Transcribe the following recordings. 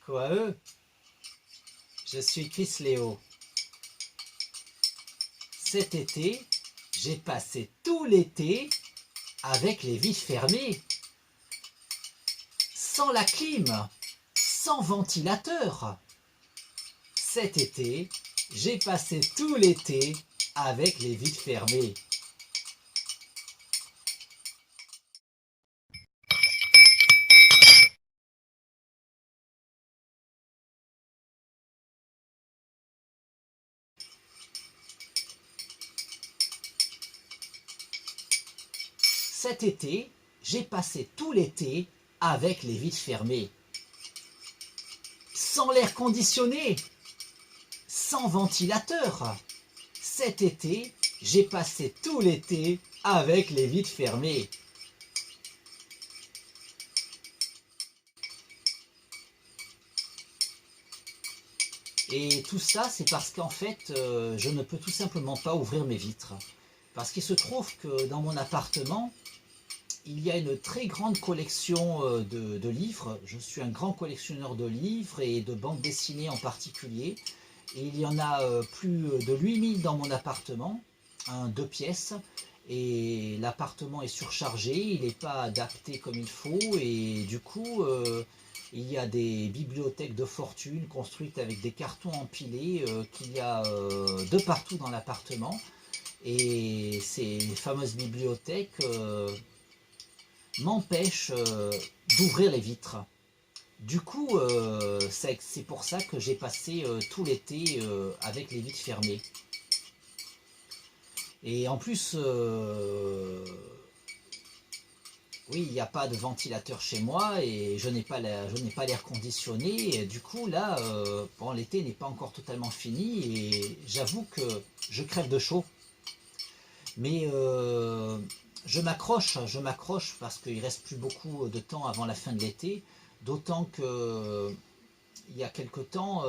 Quoi je suis Chris Léo. Cet été, j'ai passé tout l'été avec les vitres fermées, sans la clim, sans ventilateur. Cet été, j'ai passé tout l'été avec les vitres fermées. Cet été, j'ai passé tout l'été avec les vitres fermées. Sans l'air conditionné, sans ventilateur. Cet été, j'ai passé tout l'été avec les vitres fermées. Et tout ça, c'est parce qu'en fait, je ne peux tout simplement pas ouvrir mes vitres. Parce qu'il se trouve que dans mon appartement, il y a une très grande collection de livres. Je suis un grand collectionneur de livres et de bandes dessinées en particulier. Et il y en a plus de 8000 dans mon appartement, un 2 pièces. Et l'appartement est surchargé, il n'est pas adapté comme il faut. Et du coup, il y a des bibliothèques de fortune construites avec des cartons empilés qu'il y a de partout dans l'appartement. Et ces fameuses bibliothèques m'empêchent d'ouvrir les vitres. Du coup, c'est pour ça que j'ai passé tout l'été avec les vitres fermées. Et en plus, oui, il n'y a pas de ventilateur chez moi et je n'ai pas l'air conditionné. Et du coup, là, bon, l'été n'est pas encore totalement fini et j'avoue que je crève de chaud. Mais je m'accroche parce qu'il reste plus beaucoup de temps avant la fin de l'été. D'autant que il y a quelque temps,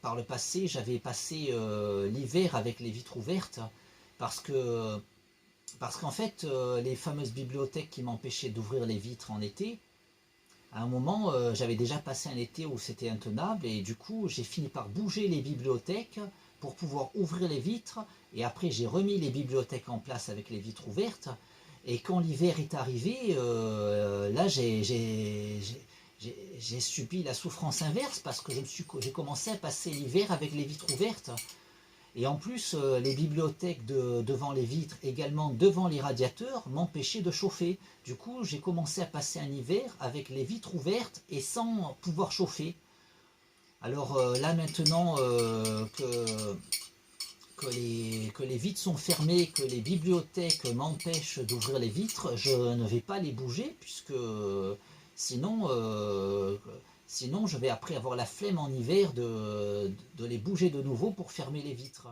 par le passé, j'avais passé l'hiver avec les vitres ouvertes parce que parce qu'en fait, les fameuses bibliothèques qui m'empêchaient d'ouvrir les vitres en été, à un moment, j'avais déjà passé un été où c'était intenable et du coup, j'ai fini par bouger les bibliothèques pour pouvoir ouvrir les vitres. Et après, j'ai remis les bibliothèques en place avec les vitres ouvertes. Et quand l'hiver est arrivé, là, j'ai subi la souffrance inverse parce que j'ai commencé à passer l'hiver avec les vitres ouvertes. Et en plus, les bibliothèques devant les vitres, également devant les radiateurs, m'empêchaient de chauffer. Du coup, j'ai commencé à passer un hiver avec les vitres ouvertes et sans pouvoir chauffer. Alors là maintenant que les vitres sont fermées, que les bibliothèques m'empêchent d'ouvrir les vitres, je ne vais pas les bouger puisque sinon, sinon je vais après avoir la flemme en hiver de les bouger de nouveau pour fermer les vitres.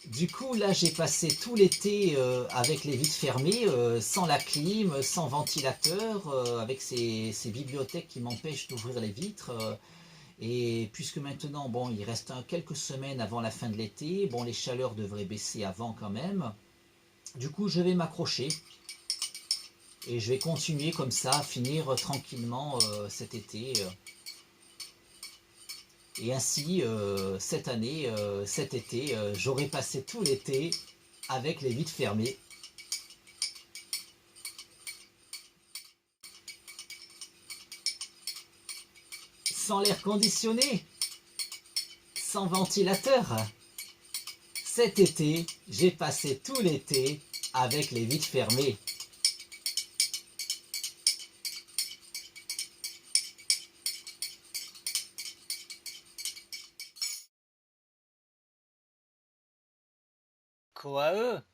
Du coup, là, j'ai passé tout l'été avec les vitres fermées, sans la clim, sans ventilateur, avec ces bibliothèques qui m'empêchent d'ouvrir les vitres. Et puisque maintenant, bon, il reste quelques semaines avant la fin de l'été, bon, les chaleurs devraient baisser avant quand même. Du coup, je vais m'accrocher et je vais continuer comme ça, à finir tranquillement cet été. Et ainsi, cette année, cet été, j'aurai passé tout l'été avec les vitres fermées. Sans l'air conditionné, sans ventilateur. Cet été, j'ai passé tout l'été avec les vitres fermées. Quoi